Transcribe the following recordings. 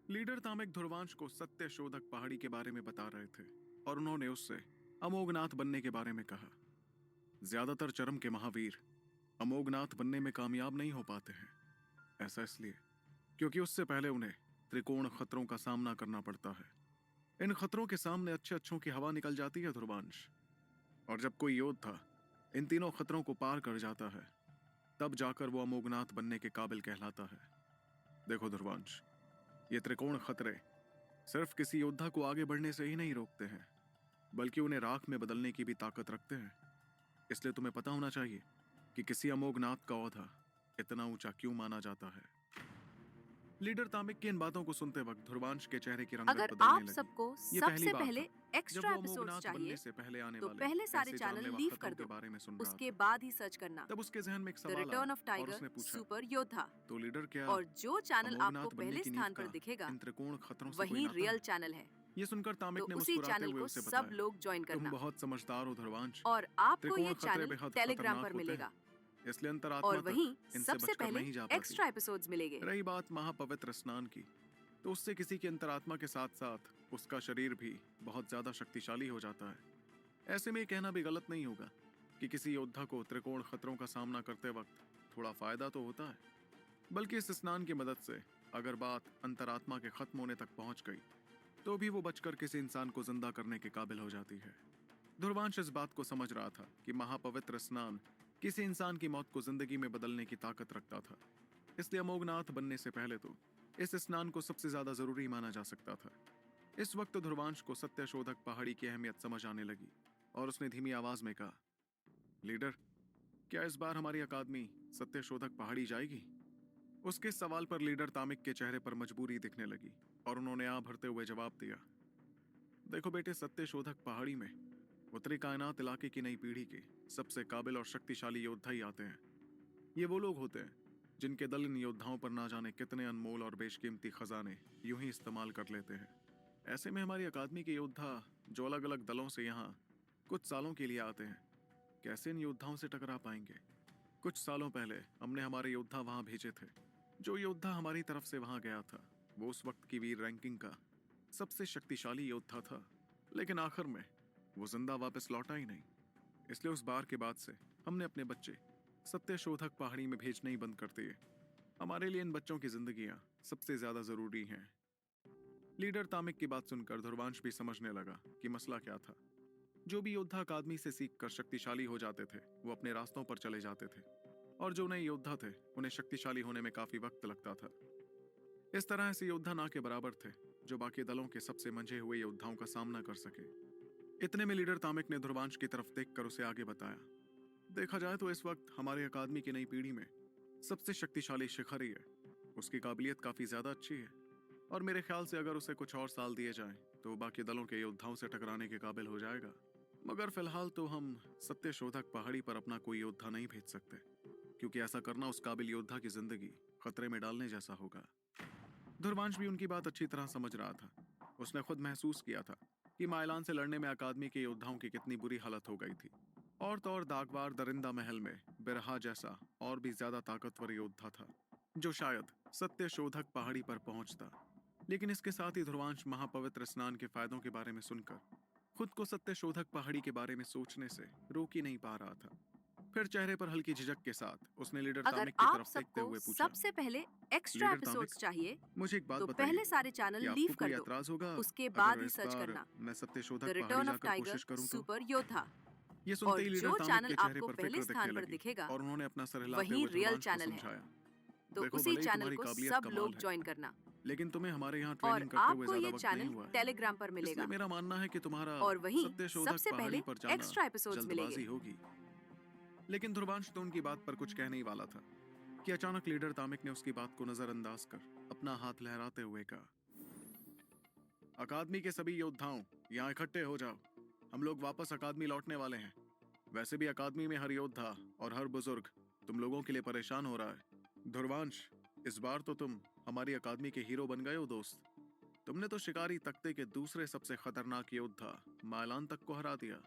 Leader तामिक Dhruvansh को सत्य शोधक पहाड़ी के बारे में बता रहे थे और उन्होंने उससे अमोघनाथ बनने के बारे में कहा। ज्यादातर चरम के महावीर अमोघनाथ बनने में कामयाब नहीं हो पाते हैं। ऐसा इसलिए क्योंकि उससे पहले उन्हें त्रिकोण खतरों का सामना करना पड़ता है। इन खतरों के सामने अच्छे अच्छों की हवा निकल जाती है ध्रुवांश, और जब कोई योद्धा इन तीनों खतरों को पार कर जाता है तब जाकर वो अमोघनाथ बनने के काबिल कहलाता है। देखो ध्रुवांश, ये त्रिकोण खतरे सिर्फ किसी योद्धा को आगे बढ़ने से ही नहीं रोकते हैं, बल्कि उन्हें राख में बदलने की भी ताकत रखते हैं। इसलिए तुम्हें पता होना चाहिए कि किसी अमोघनाथ का ओहदा इतना ऊंचा क्यों माना जाता है। लीडर तामिक की इन बातों को सुनते वक्त ध्रुवांश के चेहरे की रंगत अगर बदलने आप लगी। सबको ये पहली सबसे बार पहले था जब एक्स्ट्रा वो एपिसोड्स अमोघनाथ बनने चाहिए से पहले आने तो वाले पहले सारे ऐसे चैनल जानलेवा लीव खतरों कर के दो, बारे में सुन रहा उसके था। बाद ही सर्च करना तब उसके जहन में एक द सवाल रिटर्न ऑफ आया और उसने टाइगर पूछा, सुपर योद्धा। तो लीडर क्या और जो चैनल अमोघनाथ आपको बनने पहले की नींव स्थान पर का दिखेगा इन त्रिकोण खतरों से कोई वही नाता रियल है? चैनल है। ये सुनकर तामिक तो ने उसी मुस्कुराते चैनल हुए को उसे सब बताया, लोग ज्वाइन तुम करना बहुत समझदार हो ध्रुवांश। और आपको त्रिकोण ये खतरे चैनल बेहद टेलीग्राम खतरनाक पर होते मिलेगा हैं, इसलिए अंतरात्मा और वहीं तक इनसे सबसे बचकर पहले नहीं जा पाती। एक्स्ट्रा एपिसोड्स मिलेंगे। रही बात महापवित्र स्नान की, तो उससे किसी की अंतरात्मा के साथ साथ उसका शरीर भी बहुत ज्यादा शक्तिशाली हो जाता है। ऐसे में ये कहना भी गलत नहीं होगा कि किसी योद्धा को त्रिकोण खतरों का सामना करते वक्त थोड़ा फायदा तो होता है, बल्कि इस स्नान की मदद से अगर बात अंतरात्मा के खत्म होने तक पहुंच गई तो भी वो बचकर किसी इंसान को जिंदा करने के काबिल हो जाती है। ध्रुवांश इस बात को समझ रहा था कि महापवित्र स्नान किसी इंसान की मौत को जिंदगी में बदलने की ताकत रखता था, इसलिए अमोघनाथ बनने से पहले तो इस स्नान को सबसे ज्यादा जरूरी माना जा सकता था। इस वक्त ध्रुवांश को सत्य शोधक पहाड़ी की अहमियत समझ आने लगी और उसने धीमी आवाज में कहा, लीडर, क्या इस बार हमारी अकादमी सत्य शोधक पहाड़ी जाएगी? उसके सवाल पर लीडर तामिक के चेहरे पर मजबूरी दिखने लगी और उन्होंने आ भरते हुए जवाब दिया, देखो बेटे, सत्य शोधक पहाड़ी में उत्तरी कायनात इलाके की नई पीढ़ी के सबसे काबिल और शक्तिशाली योद्धा ही आते हैं। ये वो लोग होते हैं जिनके दल इन योद्धाओं पर ना जाने कितने अनमोल और बेशकीमती खजाने यूं ही इस्तेमाल कर लेते हैं। ऐसे में हमारी अकादमी के योद्धा जो अलग अलग दलों से यहाँ कुछ सालों के लिए आते हैं, कैसे इन योद्धाओं से टकरा पाएंगे? कुछ सालों पहले हमने हमारे योद्धा वहां भेजे थे। जो योद्धा हमारी तरफ से वहां गया था वो उस वक्त की वीर रैंकिंग का सबसे शक्तिशाली योद्धा था, लेकिन आखिर में वो जिंदा वापस लौटा ही नहीं। इसलिए उस बार के बाद से हमने अपने बच्चे सत्य शोधक पहाड़ी में भेजना ही बंद कर दिए। हमारे लिए इन बच्चों की जिंदगियां सबसे ज्यादा जरूरी हैं। लीडर तामिक की बात सुनकर ध्रुवांश भी समझने लगा कि मसला क्या था। जो भी योद्धा अकादमी से सीखकर शक्तिशाली हो जाते थे वो अपने रास्तों पर चले जाते थे, और जो नए योद्धा थे उन्हें शक्तिशाली होने में काफी वक्त लगता था। इस तरह ऐसे योद्धा ना के बराबर थे जो बाकी दलों के सबसे मंझे हुए योद्धाओं का सामना कर सके। इतने में लीडर तामिक ने ध्रुवांश की तरफ देखकर उसे आगे बताया, देखा जाए तो इस वक्त हमारे अकादमी की नई पीढ़ी में सबसे शक्तिशाली शिखर ही है। उसकी काबिलियत काफी ज्यादा अच्छी है और मेरे ख्याल से अगर उसे कुछ और साल दिए जाएं तो वो बाकी दलों के योद्धाओं से टकराने के काबिल हो जाएगा। मगर फिलहाल तो हम सत्य शोधक पहाड़ी पर अपना कोई योद्धा नहीं भेज सकते, क्योंकि ऐसा करना उस काबिल योद्धा की जिंदगी खतरे में डालने जैसा होगा। ध्रुवांश भी उनकी बात अच्छी तरह समझ रहा था। उसने खुद महसूस किया था कि माइलान से लड़ने में अकादमी के योद्धाओं की कितनी बुरी हालत हो गई थी। और तो और दागवार दरिंदा महल में बिरहा जैसा और भी ज्यादा ताकतवर योद्धा था जो शायद सत्य शोधक पहाड़ी पर पहुंचता। लेकिन इसके साथ ही ध्रुवांश महापवित्र स्नान के फायदों के बारे में सुनकर खुद को सत्य शोधक पहाड़ी के बारे में सोचने से रोक ही नहीं पा रहा था। फिर चेहरे पर हल्की झिझक के साथ उसने लीडर अगर तामिक की आप तरफ देखते सबको हुए पूछा, सबसे पहले एक्स्ट्रा लीडर तामिक, एपिसोड्स चाहिए मुझे एक बात तो बताइए पहले सारे चैनल कि आपको लीव कोई कर दो, एतराज होगा उसके बाद अगर ही इस सर्च बार करना मैं सत्य द शोधक पहाड़ी रिटर्न ऑफ जाकर टाइगर कोशिश करूं तो? सुपर योद्धा। ये सुनते और ही लीडर जो तामिक चैनल के चेहरे आपको पर पहले फिक्र दिखने स्थान पर लगी दिखेगा और उन्होंने अपना सर हिलाते वही हुए रियल ध्रुवांश को चैनल है। समझाया, तो देखो, उसी भले ही चैनल तुम्हारी को काबिलियत सब कमाल लोग है, ज्वाइन करना लेकिन तुम्हें हमारे यहाँ और ट्रेनिंग करते हुए आपको ज्यादा ये वक्त नहीं चैनल हुआ है। टेलीग्राम पर इसलिए मिलेगा मेरा मानना है कि तुम्हारा और वहीं सत्य शोधक सबसे पहाड़ी पहले पर जाना एक्स्ट्रा एपिसोड्स मिलेंगे। जल्दबाजी होगी। लेकिन ध्रुवांश तो उनकी बात पर कुछ कह नहीं वाला था कि अचानक लीडर तामिक ने उसकी बात को नजरअंदाज कर अपना हाथ लहराते हुए कहा, अकादमी के सभी योद्धाओं, यहाँ इकट्ठे हो जाओ। हम लोग वापस अकादमी लौटने वाले हैं। वैसे भी अकादमी में हर योद्धा और हर बुजुर्ग तुम लोगों के लिए परेशान हो रहा है। ध्रुवांश, इस बार तो तुम हमारी अकादमी के हीरो बन गए हो दोस्त। तुमने तो शिकारी तख्ते के दूसरे सबसे खतरनाक योद्धा माइलान तक को हरा दिया।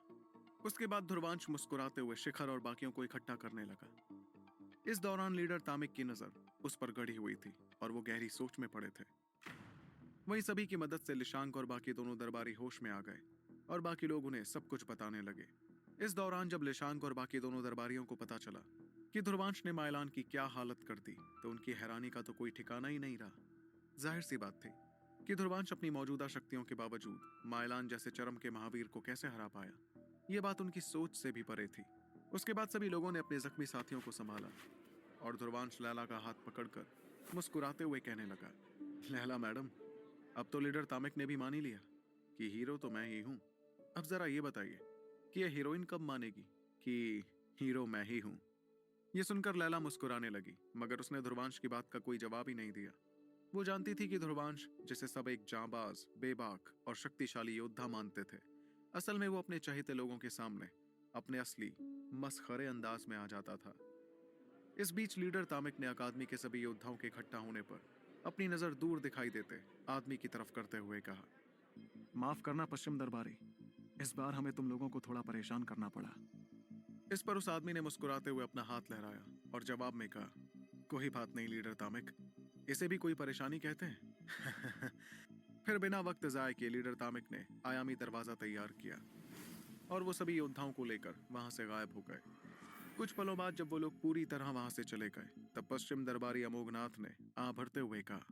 उसके बाद ध्रुवांश मुस्कुराते हुए शिखर और बाकियों को इकट्ठा करने लगा। इस दौरान लीडर तामिक की नजर उस पर गड़ी हुई थी और वो गहरी सोच में पड़े थे। वहीं सभी की मदद से लिशांक और बाकी दोनों दरबारी होश में आ गए और बाकी लोग उन्हें सब कुछ बताने लगे। इस दौरान जब लिशांक और बाकी दोनों दरबारियों को पता चला कि ध्रुवांश ने मायलान की क्या हालत कर दी तो उनकी हैरानी का तो कोई ठिकाना ही नहीं रहा। जाहिर सी बात थी कि ध्रुवांश अपनी मौजूदा शक्तियों के बावजूद मायलान जैसे चरम के महावीर को कैसे हरा पाया। ये बात उनकी सोच से भी परे थी। उसके बाद सभी लोगों ने अपने जख्मी साथियों को संभाला और ध्रुवांश लैला का हाथ पकड़कर मुस्कुराते हुए कहने लगा, लैला मैडम, अब तो लीडर तामिक ने भी मान ही लिया कि हीरो तो मैं ही हूँ। अब जरा ये बताइए कि ये हीरोइन कब मानेगी कि हीरो मैं ही हूँ। ये सुनकर लैला मुस्कुराने लगी, मगर उसने ध्रुवांश की बात का कोई जवाब ही नहीं दिया। वो जानती थी कि ध्रुवांश, जिसे सब एक जांबाज, बेबाक और शक्तिशाली योद्धा मानते थे, असल में वो अपने चाहते लोगों के सामने अपने असली मसखरे अंदाज में आ जाता था। इस बीच लीडर तामिक ने अकादमी के सभी योद्धाओं के इकट्ठा होने पर अपनी नजर दूर दिखाई देते आदमी की तरफ करते हुए कहा, माफ करना पश्चिम दरबारी, इस बार हमें तुम लोगों को थोड़ा परेशान करना पड़ा। इस पर उस आदमी ने मुस्कुराते हुए अपना हाथ लहराया और जवाब में कहा, कोई बात नहीं लीडर तामिक, इसे भी कोई परेशानी कहते हैं। फिर बिना वक्त जाए किए लीडर तामिक ने आयामी दरवाजा तैयार किया और वो सभी योद्धाओं को लेकर वहां से गायब हो गए। कुछ पलों बाद जब वो लोग पूरी तरह वहां से चले गए तब पश्चिम दरबारी अमोघनाथ ने आ भरते हुए कहा,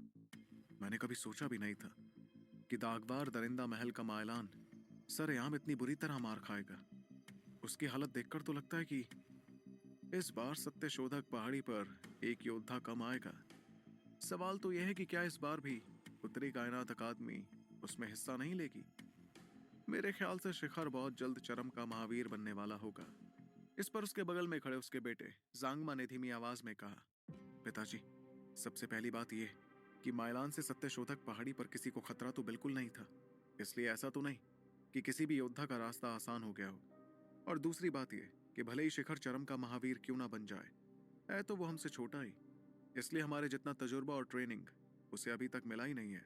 मैंने कभी सोचा भी नहीं था कि दागबार दरिंदा महल का मायलान सरेआम इतनी बुरी तरह मार खाएगा। उसकी हालत देखकर तो लगता है कि इस बार सत्यशोधक पहाड़ी पर एक योद्धा कम आएगा। सवाल तो यह है कि क्या इस बार भी उत्तरी कायनात अकादमी उसमें हिस्सा नहीं लेगी। मेरे ख्याल से शिखर बहुत जल्द चरम का महावीर बनने वाला होगा। इस पर उसके बगल में खड़े उसके बेटे जांगमा ने धीमी आवाज में कहा, पिताजी, सबसे पहली बात यह कि मायलान से सत्यशोधक पहाड़ी पर किसी को खतरा तो बिल्कुल नहीं था, इसलिए ऐसा तो नहीं कि किसी भी योद्धा का रास्ता आसान हो गया हो। और दूसरी बात यह कि भले ही शिखर चरम का महावीर क्यों ना बन जाए, है तो वो हमसे छोटा ही, इसलिए हमारे जितना तजुर्बा और ट्रेनिंग उसे अभी तक मिला ही नहीं है।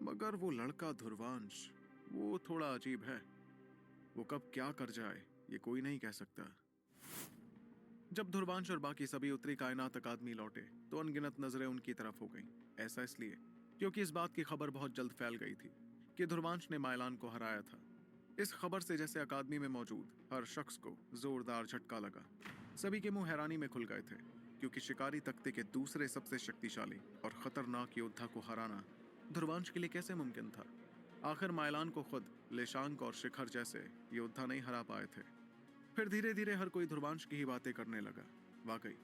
मगर वो लड़का ध्रुवांश, वो थोड़ा अजीब है। वो कब क्या कर जाए ये कोई नहीं कह सकता। जब ध्रुवांश और बाकी सभी उत्तरी कायनात अकादमी लौटे तो अनगिनत नजरें उनकी तरफ हो गईं। ऐसा इसलिए क्योंकि इस बात की खबर बहुत जल्द फैल गई थी कि ध्रुवांश ने मायलान को हराया था। इस खबर से जैसे अकादमी में मौजूद हर शख्स को जोरदार झटका लगा। सभी के मुंह हैरानी में खुल गए थे क्योंकि शिकारी तख्ते के दूसरे सबसे शक्तिशाली और खतरनाक योद्धा को हराना ध्रुवांश के लिए कैसे मुमकिन था। आखिर मायलान को खुद लेशांक और शिखर जैसे योद्धा नहीं हरा पाए थे। फिर धीरे धीरे हर कोई ध्रुवांश की ही बातें करने लगा। वाकई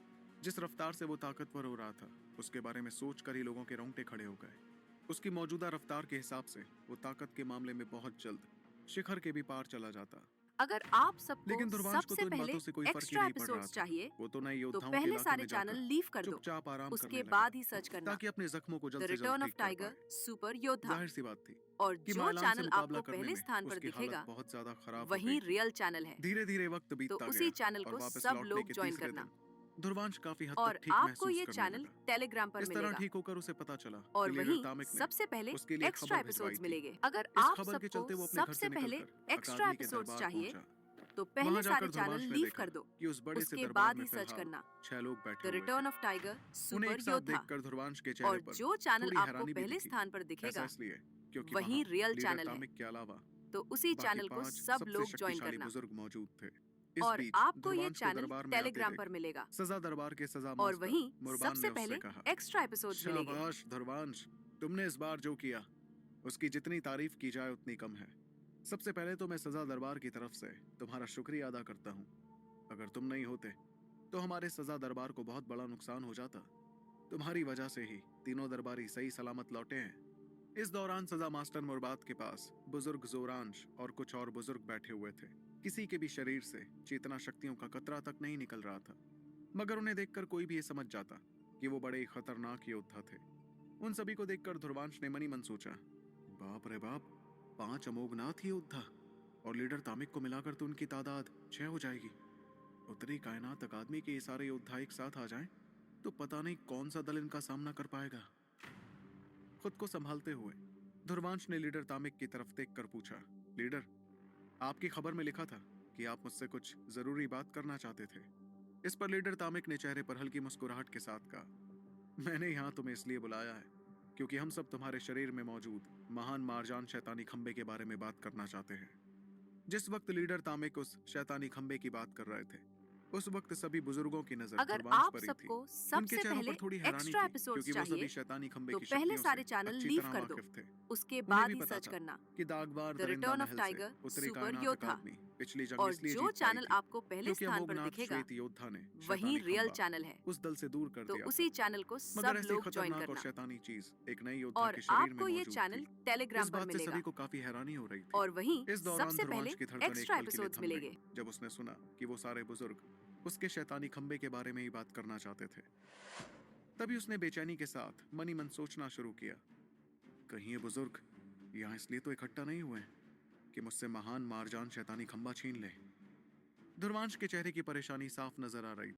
जिस रफ्तार से वो ताकतवर हो रहा था उसके बारे में सोचकर ही लोगों के रोंगटे खड़े हो गए। उसकी मौजूदा रफ्तार के हिसाब से वो ताकत के मामले में बहुत जल्द शिखर के भी पार चला जाता। अगर आप सबको लेकिन ध्रुवांश को सबसे तो इन पहले बातों से कोई फर्क ही एक्स्ट्रा नहीं पड़ रहा एपिसोड्स था। चाहिए वो तो नए तो योद्धाओं के पहले इलाके सारे में चैनल जाकर लीव कर दो, चुपचाप आराम उसके करने बाद लगा ही सर्च करना ताकि अपने जख्मों को द जल्द से जल्द रिटर्न ऑफ ठीक कर टाइगर पाए। सुपर योद्धा। जाहिर सी बात थी और कि जो मायलान से चैनल मुकाबला आपको करने पहले में स्थान पर उसकी दिखेगा हालत बहुत ज्यादा खराब हो वही गई थी। रियल चैनल है, धीरे धीरे वक्त तो बीतता उसी गया चैनल और को वापस सब लौटने लोग के ज्वाइन तीसरे करना। दिन ध्रुवांश काफी हद और तक ठीक आपको महसूस ये करने चैनल लगा। टेलीग्राम पर इस तरह मिलेगा ठीक होकर उसे पता चला और कि लीडर वहीं तामिक ने सबसे पहले उसके लिए एक्स्ट्रा खबर भिजवाई एपिसोड्स थी। मिलेंगे। अगर इस आप खबर के चलते सबको वो अपने घर से सबसे पहले निकलकर एक्स्ट्रा अकादमी के एपिसोड्स दरबार चाहिए पहुंचा। तो पहले वहां सारे जाकर चैनल ध्रुवांश ने लीव देखा कर दो, कि उस बड़े से उसके दरबार बाद में ही सर्च फिलहाल करना 6 लोग बैठे द हुए रिटर्न थे। ऑफ टाइगर उन्हें सुपर एक साथ योद्धा। देखकर ध्रुवांश के चेहरे और पर जो चैनल थोड़ी आपको हैरानी भी पहले दिखी। स्थान पर ऐसा दिखेगा इसलिए क्योंकि वही वहां रियल लीडर चैनल है, तामिक के अलावा तो उसी बाकी चैनल को 5 सब सबसे लोग ज्वाइन शक्तिशाली करना। बुजुर्ग मौजूद थे। इस और बीच आपको ये ध्रुवांश को चैनल दरबार में आते टेलीग्राम देख पर मिलेगा सजा दरबार के सजा और मास्टर वहीं मुरबान सबसे ने उससे पहले कहा, एक्स्ट्रा एपिसोड्स मिलेंगे। शाबाश ध्रुवांश, तुमने इस बार जो किया उसकी जितनी तारीफ की जाए उतनी कम है। सबसे पहले तो मैं सजा दरबार की तरफ से तुम्हारा शुक्रिया अदा करता हूँ। अगर तुम नहीं होते तो हमारे सजा दरबार को बहुत बड़ा नुकसान हो जाता। तुम्हारी वजह से ही तीनों दरबारी सही सलामत लौटे हैं। इस दौरान सजा मास्टर मुरबात के पास बुजुर्ग जोरांश और कुछ और बुजुर्ग बैठे हुए थे। किसी के भी शरीर से चेतना शक्तियों का कतरा तक नहीं निकल रहा था, मगर उन्हें देखकर कोई भी ये समझ जाता कि वो बड़े ही खतरनाक योद्धा थे। उन सभी को देखकर ध्रुवांश ने मनी मन सोचा, बाप रे बाप, 5 अमोघनाथ योद्धा और लीडर तामिक को मिलाकर तो उनकी तादाद 6 हो जाएगी। उत्तरी कायनात अकादमी के ये सारे योद्धा एक साथ आ जाएं तो पता नहीं कौन सा दल इनका सामना कर पाएगा। खुद को संभालते हुए ध्रुवांश ने लीडर तामिक की तरफ देखकर पूछा, लीडर, आपकी खबर में लिखा था कि आप मुझसे कुछ जरूरी बात करना चाहते थे। इस पर लीडर तामिक ने चेहरे पर हल्की मुस्कुराहट के साथ कहा, मैंने यहाँ तुम्हें इसलिए बुलाया है क्योंकि हम सब तुम्हारे शरीर में मौजूद महान मार्जान शैतानी खंबे के बारे में बात करना चाहते हैं। जिस वक्त लीडर तामिक उस शैतानी खंबे की बात कर रहे थे, उस वक्त सभी बुजुर्गों की नजर अगर दुर्वांश आप पर ही थी। सबको उनके सबसे चेहरों पहले पर थोड़ी हैरानी एक्स्ट्रा थी, एपिसोड्स क्योंकि वो सभी चाहिए शैतानी खंबे तो की पहले शक्तियों सारे से चैनल अच्छी लीव तरह कर दो। वाकिफ थे। उसके उन्हें बाद भी ही पता सर्च था करना कि दागबार द दरिंदा रिटर्न ऑफ महल से टाइगर उत्तरी सुपर कायनात योद्धा। अकादमी पिछली जंग और इसलिए जो जीत पाई चैनल थी आपको पहले क्योंकि स्थान पर अमोघनाथ दिखेगा श्वेत योद्धा ने वही शैतानी रियल खंबा चैनल है। उस दल से दूर कर तो दिया उसी था। चैनल को मगर सब ऐसी लोग ज्वाइन खतरनाक और करना। शैतानी चीज एक नई योद्धा और के शरीर में आपको ये मौजूद चैनल थी। टेलीग्राम इस पर बात से मिलेगा सभी को काफी हैरानी हो रही थी। और वहीं इस दौरान सबसे पहले ध्रुवांश की धड़कन एक एक्स्ट्रा पल के लिए एपिसोड्स थम गई मिलेंगे। जब उसने सुना कि वो सारे बुजुर्ग उसके शैतानी खंबे के बारे में ही बात करना चाहते थे। तभी उसने बेचैनी के साथ मनी मन सोचना शुरू किया, कहीं ये बुजुर्ग यहाँ इसलिए तो इकट्ठा नहीं हुए कि मुझसे महान मार्जान शैतानी खंबा छीन ले। ध्रुवांश के चेहरे की परेशानी साफ नजर आ रही